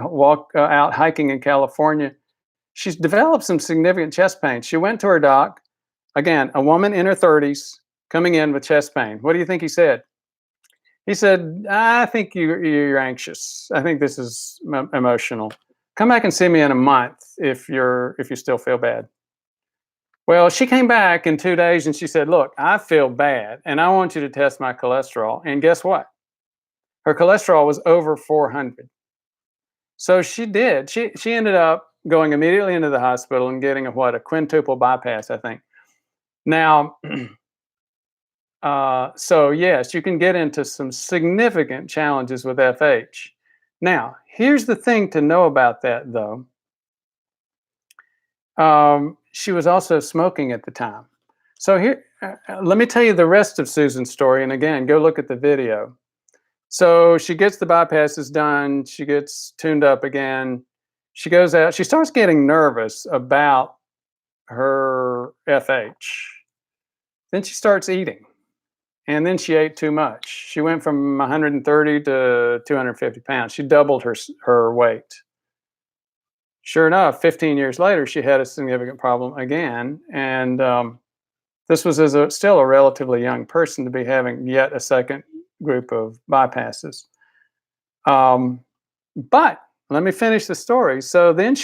out hiking in California. She's developed some significant chest pain. She went to her doc, again, a woman in her 30s coming in with chest pain. What do you think he said? He said, I think you're anxious. I think this is emotional. Come back and see me in a month if you still feel bad. Well, she came back in 2 days and she said, look, I feel bad and I want you to test my cholesterol. And guess what? Her cholesterol was over 400. So she did. She ended up going immediately into the hospital and getting a quintuple bypass, I think. Now, so yes, you can get into some significant challenges with FH. Now, here's the thing to know about that, though. She was also smoking at the time. So here, let me tell you the rest of Susan's story. And again, go look at the video. So she gets the bypasses done. She gets tuned up again. She goes out. She starts getting nervous about her FH. Then she starts eating. And then she ate too much. She went from 130 to 250 pounds. She doubled her weight. Sure enough, 15 years later, she had a significant problem again. And this was still a relatively young person to be having yet a second group of bypasses. But let me finish the story. So then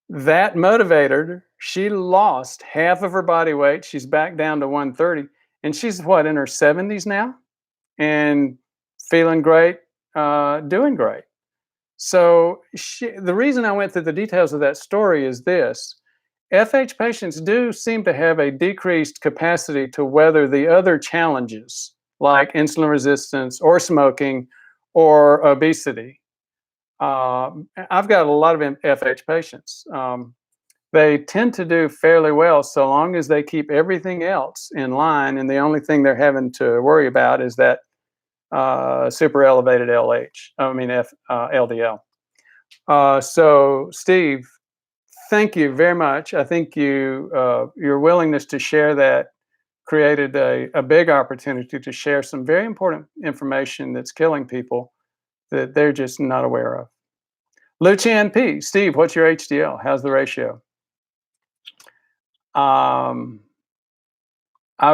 that motivated her. She lost half of her body weight. She's back down to 130, and she's what, in her 70s now, and feeling great, doing great. So the reason I went through the details of that story is this: FH patients do seem to have a decreased capacity to weather the other challenges like insulin resistance or smoking or obesity. I've got a lot of FH patients. They tend to do fairly well so long as they keep everything else in line, and the only thing they're having to worry about is that super elevated LDL. So, Steve, thank you very much. I think your willingness to share that created a big opportunity to share some very important information that's killing people that they're just not aware of. Lucian P. Steve, what's your HDL? How's the ratio? I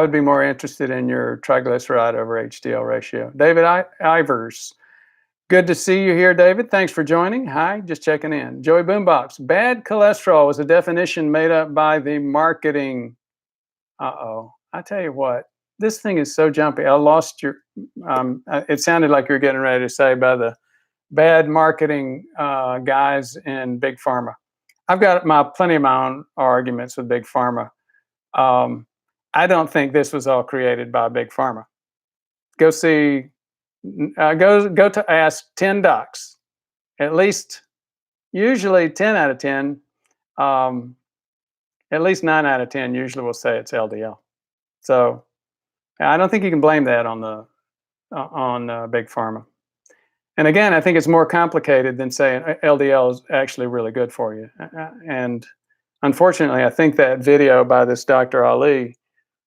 would be more interested in your triglyceride over HDL ratio. David Ivers. Good to see you here, David. Thanks for joining. Hi, just checking in. Joey Boombox. Bad cholesterol was a definition made up by the marketing. Uh-oh. I tell you what, this thing is so jumpy. I lost your, it sounded like you were getting ready to say by the bad marketing guys in Big Pharma. I've got plenty of my own arguments with Big Pharma. I don't think this was all created by Big Pharma. Go to ask 10 docs, at least, usually 10 out of 10, at least 9 out of 10 usually will say it's LDL. So I don't think you can blame that on Big Pharma. And again, I think it's more complicated than saying LDL is actually really good for you. And unfortunately, I think that video by this Dr. Ali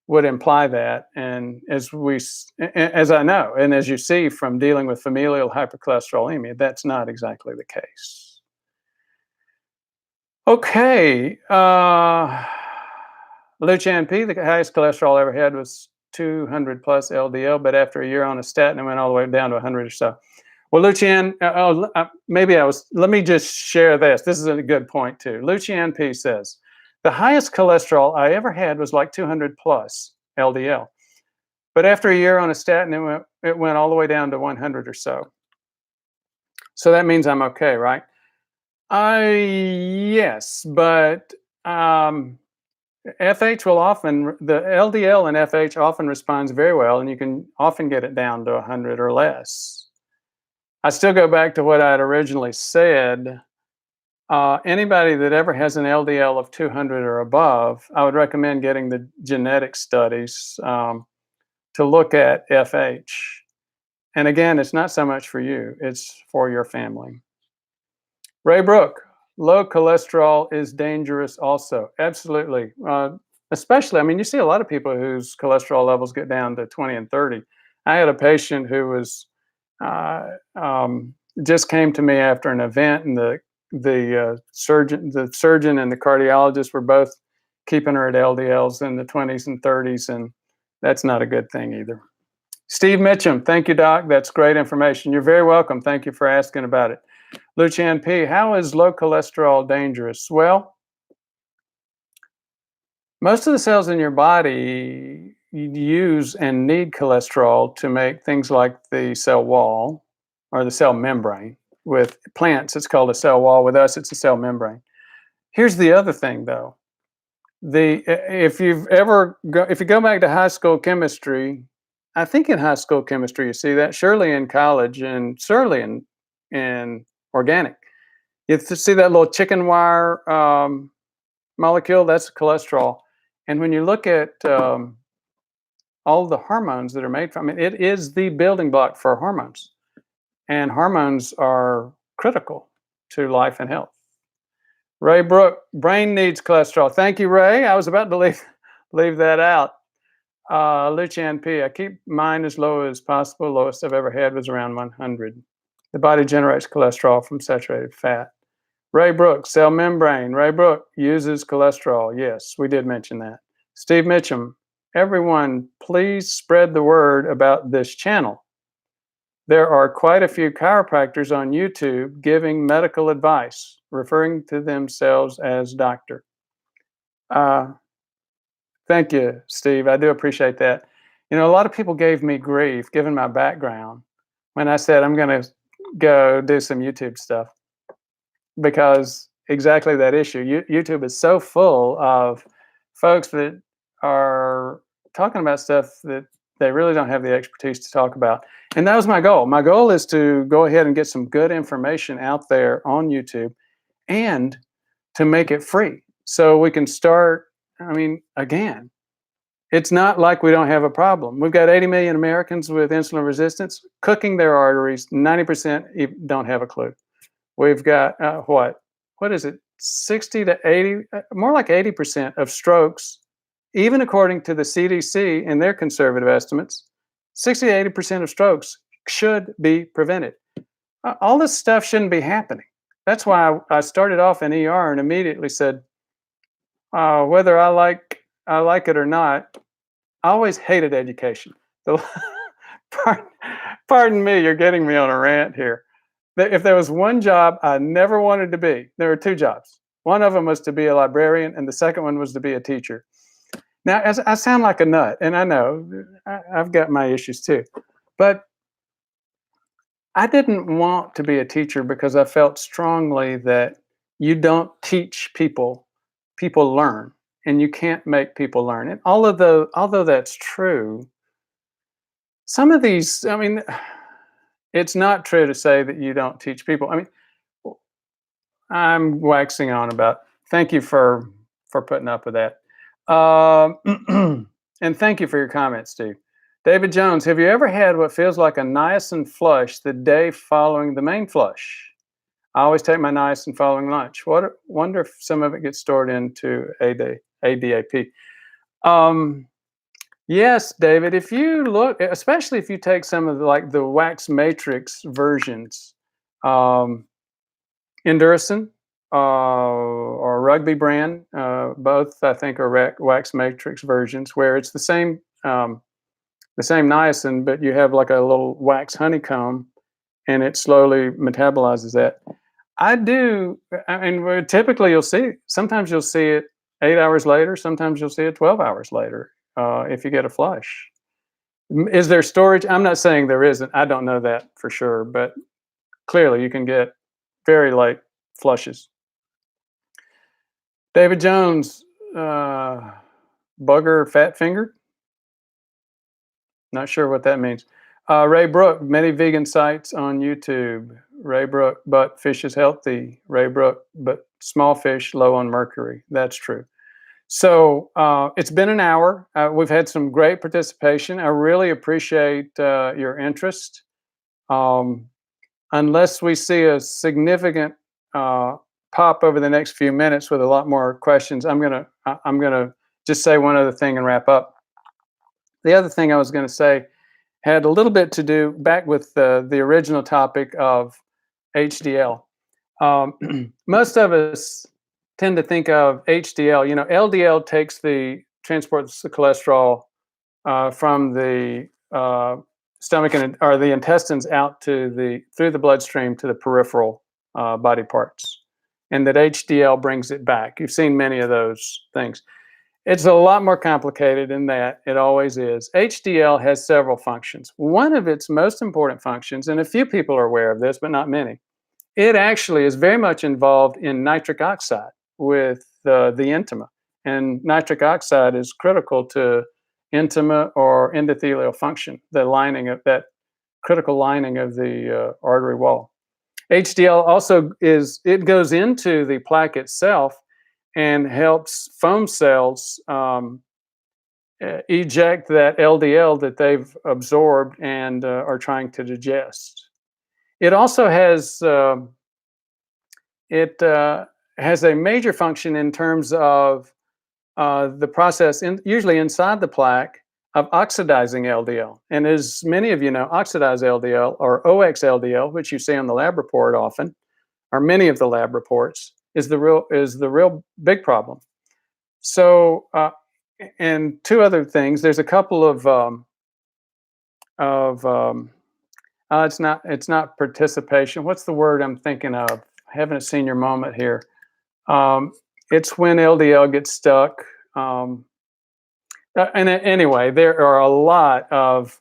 would imply that. And as I know, and as you see from dealing with familial hypercholesterolemia, that's not exactly the case. Okay. Lucian P., the highest cholesterol I ever had was 200 plus LDL, but after a year on a statin, it went all the way down to 100 or so. Well, Lucian, let me just share this. This is a good point too. Lucian P. says, the highest cholesterol I ever had was like 200 plus LDL. But after a year on a statin, it went all the way down to 100 or so. So that means I'm okay, right? Yes, but FH will often, the LDL in FH often responds very well, and you can often get it down to 100 or less. I still go back to what I had originally said. Anybody that ever has an LDL of 200 or above, I would recommend getting the genetic studies to look at FH. And again, it's not so much for you, it's for your family. Ray Brook, low cholesterol is dangerous also. Absolutely. Especially, I mean, you see a lot of people whose cholesterol levels get down to 20 and 30. I had a patient who was just came to me after an event, and the surgeon and the cardiologist were both keeping her at LDLs in the 20s and 30s, and that's not a good thing either. Steve Mitchum, thank you, Doc. That's great information. You're very welcome. Thank you for asking about it. Lucian P., how is low cholesterol dangerous? Well, most of the cells in your body use and need cholesterol to make things like the cell wall or the cell membrane. With plants, it's called a cell wall. With us, it's a cell membrane. Here's the other thing, though. If you go back to high school chemistry, I think in high school chemistry you see that, surely in college, and surely in organic, you see that little chicken wire molecule. That's cholesterol. And when you look at all the hormones that are made from it, it is the building block for hormones. And hormones are critical to life and health. Ray Brook, brain needs cholesterol. Thank you, Ray. I was about to leave that out. Lucian P., I keep mine as low as possible. Lowest I've ever had was around 100. The body generates cholesterol from saturated fat. Ray Brook, cell membrane. Ray Brook uses cholesterol. Yes, we did mention that. Steve Mitchum, everyone, please spread the word about this channel. There are quite a few chiropractors on YouTube giving medical advice, referring to themselves as doctor. Uh, Thank you, Steve. I do appreciate that. You know, a lot of people gave me grief, given my background, when I said I'm going to go do some YouTube stuff because exactly that issue. YouTube is so full of folks that are talking about stuff that they really don't have the expertise to talk about. And that was my goal. My goal is to go ahead and get some good information out there on YouTube and to make it free so we can start. I mean, again, it's not like we don't have a problem. We've got 80 million Americans with insulin resistance cooking their arteries. 90% don't have a clue. We've got what is it? 60 to 80, more like 80% of strokes, even according to the CDC and their conservative estimates, 60 to 80% of strokes should be prevented. All this stuff shouldn't be happening. That's why I started off in ER and immediately said, whether I like it or not, I always hated education. Pardon me, you're getting me on a rant here. If there was one job I never wanted to be, there were two jobs. One of them was to be a librarian, and the second one was to be a teacher. Now, as I sound like a nut, and I know I've got my issues too, but I didn't want to be a teacher because I felt strongly that you don't teach people, people learn, and you can't make people learn. And although that's true, some of these, I mean, it's not true to say that you don't teach people. I mean, I'm waxing on about. Thank you for putting up with that, and thank you for your comments, Steve. David Jones, have you ever had what feels like a niacin flush the day following the main flush? I always take my niacin following lunch. Wonder if some of it gets stored into ADAP. Yes, David. If you look, especially if you take some of the wax matrix versions, Enduracin or Rugby brand, both I think are wax matrix versions where it's the same niacin, but you have like a little wax honeycomb, and it slowly metabolizes that. I mean, typically sometimes you'll see it 8 hours later, sometimes you'll see it 12 hours later if you get a flush. Is there storage? I'm not saying there isn't. I don't know that for sure, but clearly you can get very late flushes. David Jones, bugger fat fingered? Not sure what that means. Ray Brook, many vegan sites on YouTube. Ray Brook, but fish is healthy. Ray Brook, but small fish low on mercury. That's true. So it's been an hour. We've had some great participation. I really appreciate your interest. Unless we see a significant pop over the next few minutes with a lot more questions, I'm gonna just say one other thing and wrap up. The other thing I was going to say had a little bit to do back with the original topic of HDL. Most of us tend to think of HDL. You know, LDL transports the cholesterol from the stomach or the intestines out through the bloodstream to the peripheral body parts, and that HDL brings it back. You've seen many of those things. It's a lot more complicated than that. It always is. HDL has several functions. One of its most important functions, and a few people are aware of this, but not many, it actually is very much involved in nitric oxide with the intima. And nitric oxide is critical to intima or endothelial function, the lining of that critical lining of the artery wall. HDL also goes into the plaque itself and helps foam cells eject that LDL that they've absorbed and are trying to digest. It also has a major function in terms of the process, usually inside the plaque, of oxidizing LDL. And as many of you know, oxidized LDL or OXLDL, which you see on the lab report often, or many of the lab reports, is the real big problem. So and two other things. There's a couple of it's not participation. What's the word I'm thinking of? Having a senior moment here. Um, it's when LDL gets stuck. Anyway, there are a lot of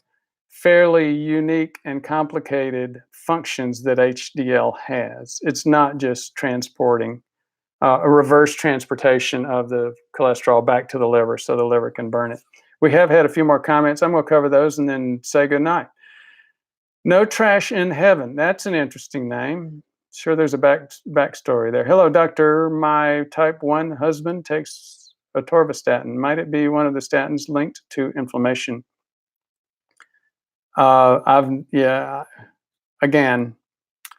fairly unique and complicated functions that HDL has. It's not just transporting a reverse transportation of the cholesterol back to the liver so the liver can burn it. We have had a few more comments. I'm going to cover those and then say good night. No Trash in Heaven. That's an interesting name. Sure, there's a backstory there. Hello, doctor. My type 1 husband takes atorvastatin. Might it be one of the statins linked to inflammation? Yeah. Again,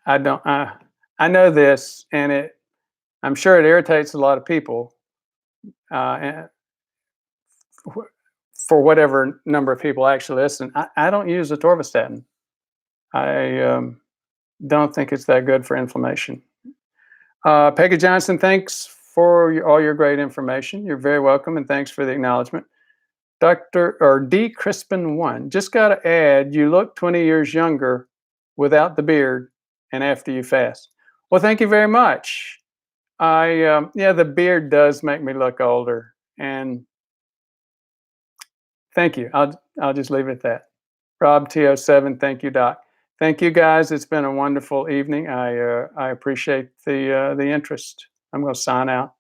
I don't. I know this, and I'm sure it irritates a lot of people. And for whatever number of people actually listen, I don't use atorvastatin. I don't think it's that good for inflammation. Peggy Johnson, thanks for all your great information. You're very welcome, and thanks for the acknowledgement. Dr. or D. Crispin 1, just got to add, you look 20 years younger without the beard and after you fast. Well, thank you very much. Yeah, the beard does make me look older, and thank you. I'll just leave it at that. Rob TO7, thank you, Doc. Thank you, guys. It's been a wonderful evening. I appreciate the interest. I'm going to sign out.